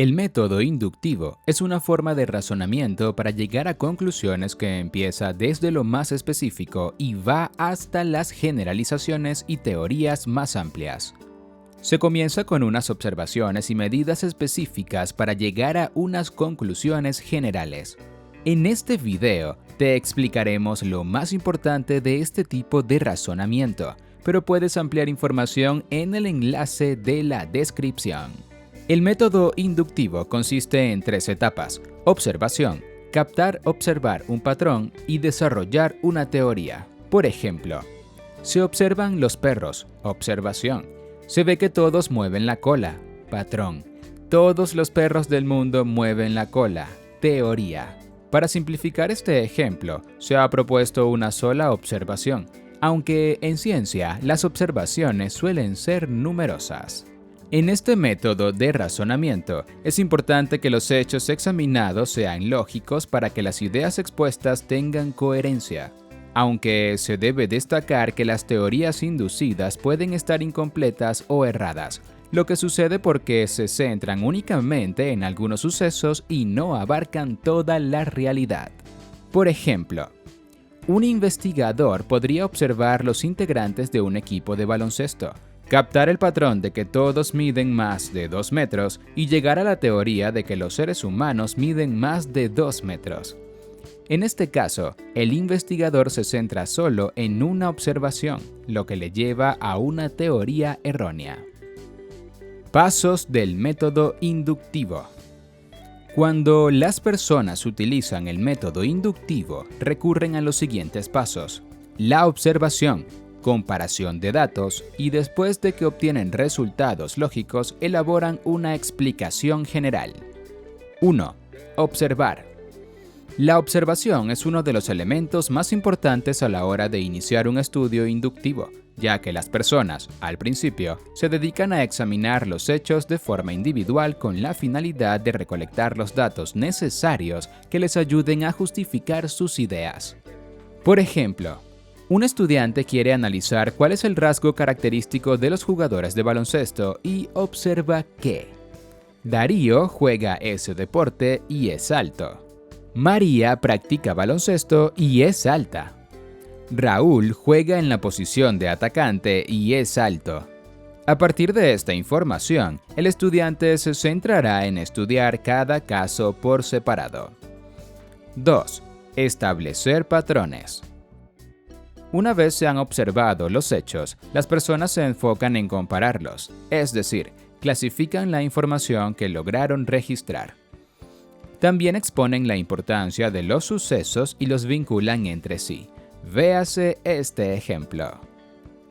El método inductivo es una forma de razonamiento para llegar a conclusiones que empieza desde lo más específico y va hasta las generalizaciones y teorías más amplias. Se comienza con unas observaciones y medidas específicas para llegar a unas conclusiones generales. En este video te explicaremos lo más importante de este tipo de razonamiento, pero puedes ampliar información en el enlace de la descripción. El método inductivo consiste en 3 etapas: observación, observar un patrón y desarrollar una teoría. Por ejemplo, se observan los perros, observación. Se ve que todos mueven la cola, patrón. Todos los perros del mundo mueven la cola, teoría. Para simplificar este ejemplo, se ha propuesto una sola observación, aunque en ciencia las observaciones suelen ser numerosas. En este método de razonamiento, es importante que los hechos examinados sean lógicos para que las ideas expuestas tengan coherencia, aunque se debe destacar que las teorías inducidas pueden estar incompletas o erradas, lo que sucede porque se centran únicamente en algunos sucesos y no abarcan toda la realidad. Por ejemplo, un investigador podría observar los integrantes de un equipo de baloncesto, captar el patrón de que todos miden más de 2 metros y llegar a la teoría de que los seres humanos miden más de 2 metros. En este caso, el investigador se centra solo en una observación, lo que le lleva a una teoría errónea. Pasos del método inductivo. Cuando las personas utilizan el método inductivo, recurren a los siguientes pasos: la observación, comparación de datos y después de que obtienen resultados lógicos, elaboran una explicación general. 1. Observar. La observación es uno de los elementos más importantes a la hora de iniciar un estudio inductivo, ya que las personas, al principio, se dedican a examinar los hechos de forma individual con la finalidad de recolectar los datos necesarios que les ayuden a justificar sus ideas. Por ejemplo, un estudiante quiere analizar cuál es el rasgo característico de los jugadores de baloncesto y observa que Darío juega ese deporte y es alto. María practica baloncesto y es alta. Raúl juega en la posición de atacante y es alto. A partir de esta información, el estudiante se centrará en estudiar cada caso por separado. 2. Establecer patrones. Una vez se han observado los hechos, las personas se enfocan en compararlos, es decir, clasifican la información que lograron registrar. También exponen la importancia de los sucesos y los vinculan entre sí. Véase este ejemplo.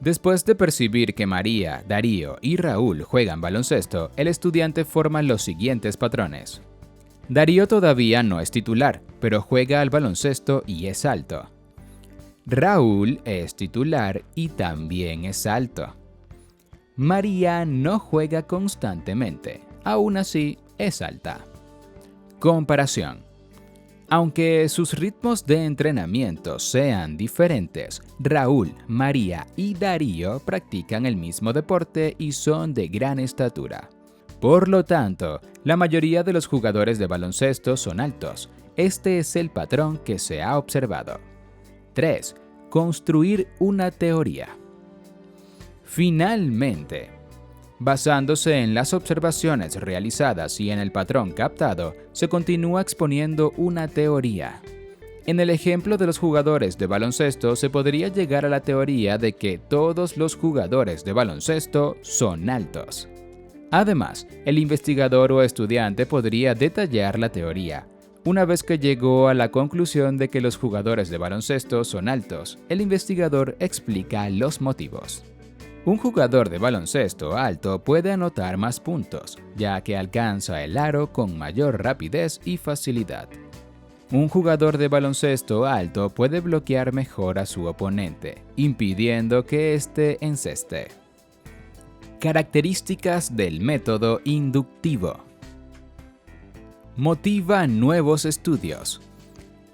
Después de percibir que María, Darío y Raúl juegan baloncesto, el estudiante forma los siguientes patrones. Darío todavía no es titular, pero juega al baloncesto y es alto. Raúl es titular y también es alto. María no juega constantemente, aún así es alta. Comparación. Aunque sus ritmos de entrenamiento sean diferentes, Raúl, María y Darío practican el mismo deporte y son de gran estatura. Por lo tanto, la mayoría de los jugadores de baloncesto son altos. Este es el patrón que se ha observado. 3. Construir una teoría. Finalmente, basándose en las observaciones realizadas y en el patrón captado, se continúa exponiendo una teoría. En el ejemplo de los jugadores de baloncesto, se podría llegar a la teoría de que todos los jugadores de baloncesto son altos. Además, el investigador o estudiante podría detallar la teoría. Una vez que llegó a la conclusión de que los jugadores de baloncesto son altos, el investigador explica los motivos. Un jugador de baloncesto alto puede anotar más puntos, ya que alcanza el aro con mayor rapidez y facilidad. Un jugador de baloncesto alto puede bloquear mejor a su oponente, impidiendo que éste enceste. Características del método inductivo. Motiva nuevos estudios.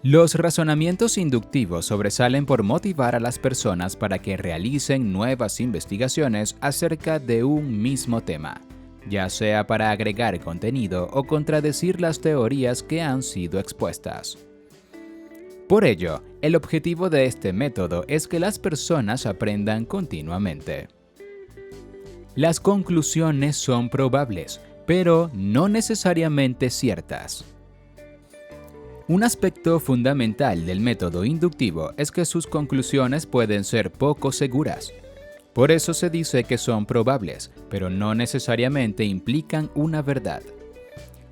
Los razonamientos inductivos sobresalen por motivar a las personas para que realicen nuevas investigaciones acerca de un mismo tema. ya sea para agregar contenido o contradecir las teorías que han sido expuestas. Por ello, el objetivo de este método es que las personas aprendan continuamente. Las conclusiones son probables, pero no necesariamente ciertas. Un aspecto fundamental del método inductivo es que sus conclusiones pueden ser poco seguras. Por eso se dice que son probables, pero no necesariamente implican una verdad.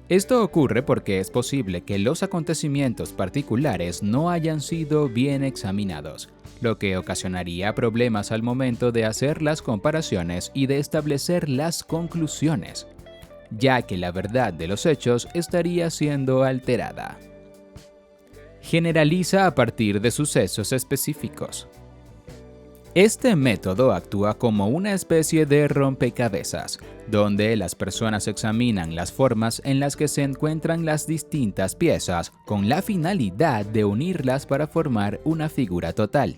Esto ocurre porque es posible que los acontecimientos particulares no hayan sido bien examinados, lo que ocasionaría problemas al momento de hacer las comparaciones y de establecer las conclusiones, ya que la verdad de los hechos estaría siendo alterada. Generaliza a partir de sucesos específicos. Este método actúa como una especie de rompecabezas, donde las personas examinan las formas en las que se encuentran las distintas piezas con la finalidad de unirlas para formar una figura total.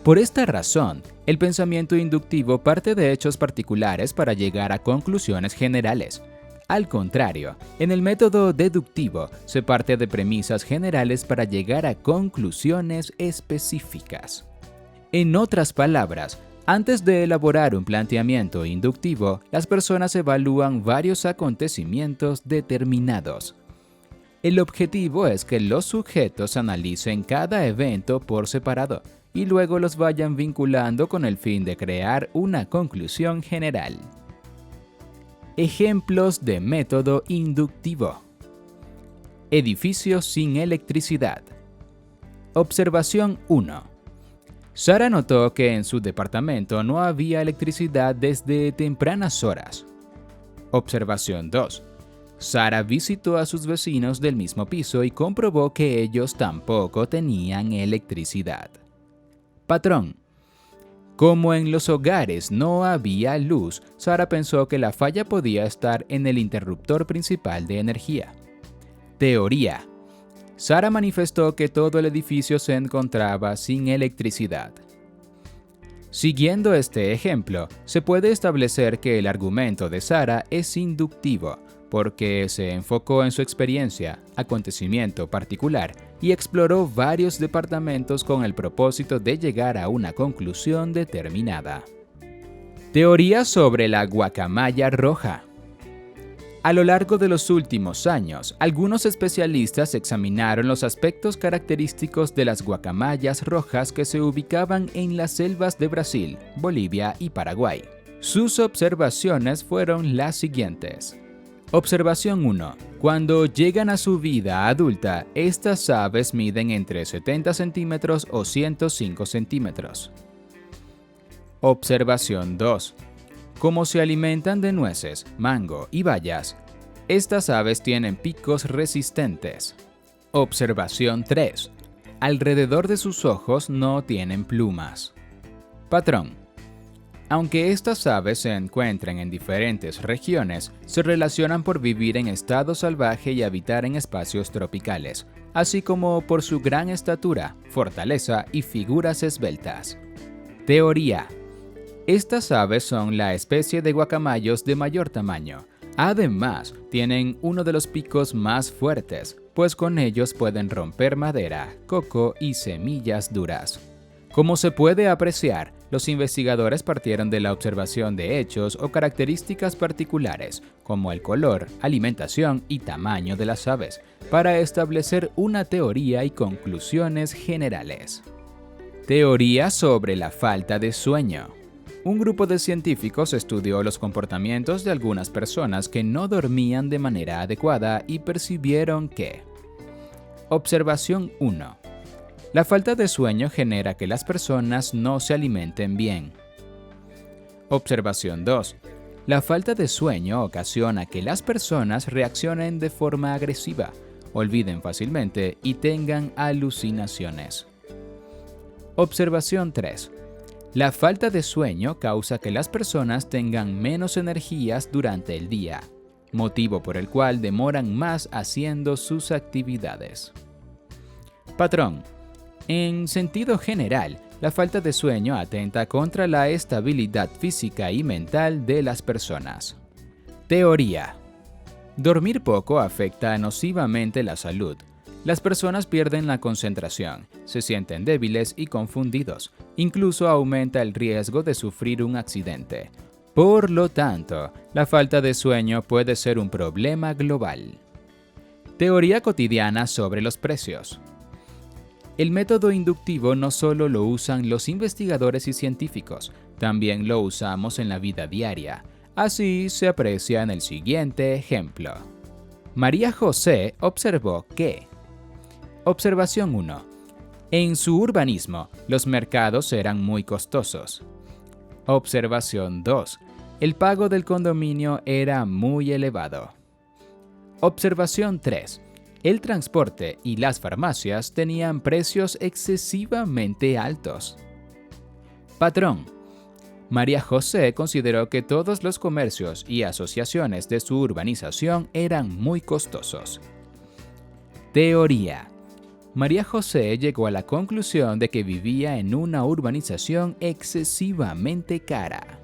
Por esta razón, el pensamiento inductivo parte de hechos particulares para llegar a conclusiones generales. Al contrario, en el método deductivo se parte de premisas generales para llegar a conclusiones específicas. En otras palabras, antes de elaborar un planteamiento inductivo, las personas evalúan varios acontecimientos determinados. El objetivo es que los sujetos analicen cada evento por separado y luego los vayan vinculando con el fin de crear una conclusión general. Ejemplos de método inductivo. Edificios sin electricidad. Observación 1. Sara notó que en su departamento no había electricidad desde tempranas horas. Observación 2. Sara visitó a sus vecinos del mismo piso y comprobó que ellos tampoco tenían electricidad. Patrón. Como en los hogares no había luz, Sara pensó que la falla podía estar en el interruptor principal de energía. Teoría. Sara manifestó que todo el edificio se encontraba sin electricidad. Siguiendo este ejemplo, se puede establecer que el argumento de Sara es inductivo, porque se enfocó en su experiencia, acontecimiento particular, y exploró varios departamentos con el propósito de llegar a una conclusión determinada. Teoría sobre la guacamaya roja. A lo largo de los últimos años, algunos especialistas examinaron los aspectos característicos de las guacamayas rojas que se ubicaban en las selvas de Brasil, Bolivia y Paraguay. Sus observaciones fueron las siguientes. Observación 1. Cuando llegan a su vida adulta, estas aves miden entre 70 centímetros o 105 centímetros. Observación 2. Como se alimentan de nueces, mango y bayas, estas aves tienen picos resistentes. Observación 3. Alrededor de sus ojos no tienen plumas. Patrón. Aunque estas aves se encuentran en diferentes regiones, se relacionan por vivir en estado salvaje y habitar en espacios tropicales, así como por su gran estatura, fortaleza y figuras esbeltas. Teoría. Estas aves son la especie de guacamayos de mayor tamaño. Además, tienen uno de los picos más fuertes, pues con ellos pueden romper madera, coco y semillas duras. Como se puede apreciar, los investigadores partieron de la observación de hechos o características particulares, como el color, alimentación y tamaño de las aves, para establecer una teoría y conclusiones generales. Teoría sobre la falta de sueño. Un grupo de científicos estudió los comportamientos de algunas personas que no dormían de manera adecuada y percibieron que: Observación 1. La falta de sueño genera que las personas no se alimenten bien. Observación 2. La falta de sueño ocasiona que las personas reaccionen de forma agresiva, olviden fácilmente y tengan alucinaciones. Observación 3. La falta de sueño causa que las personas tengan menos energías durante el día, motivo por el cual demoran más haciendo sus actividades. Patrón. En sentido general, la falta de sueño atenta contra la estabilidad física y mental de las personas. Teoría. Dormir poco afecta nocivamente la salud. Las personas pierden la concentración, se sienten débiles y confundidos. Incluso aumenta el riesgo de sufrir un accidente. Por lo tanto, la falta de sueño puede ser un problema global. Teoría cotidiana sobre los precios. El método inductivo no solo lo usan los investigadores y científicos, también lo usamos en la vida diaria. Así se aprecia en el siguiente ejemplo. María José observó que: Observación 1. En su urbanismo, los mercados eran muy costosos. Observación 2. El pago del condominio era muy elevado. Observación 3. El transporte y las farmacias tenían precios excesivamente altos. Patrón. María José consideró que todos los comercios y asociaciones de su urbanización eran muy costosos. Teoría. María José llegó a la conclusión de que vivía en una urbanización excesivamente cara.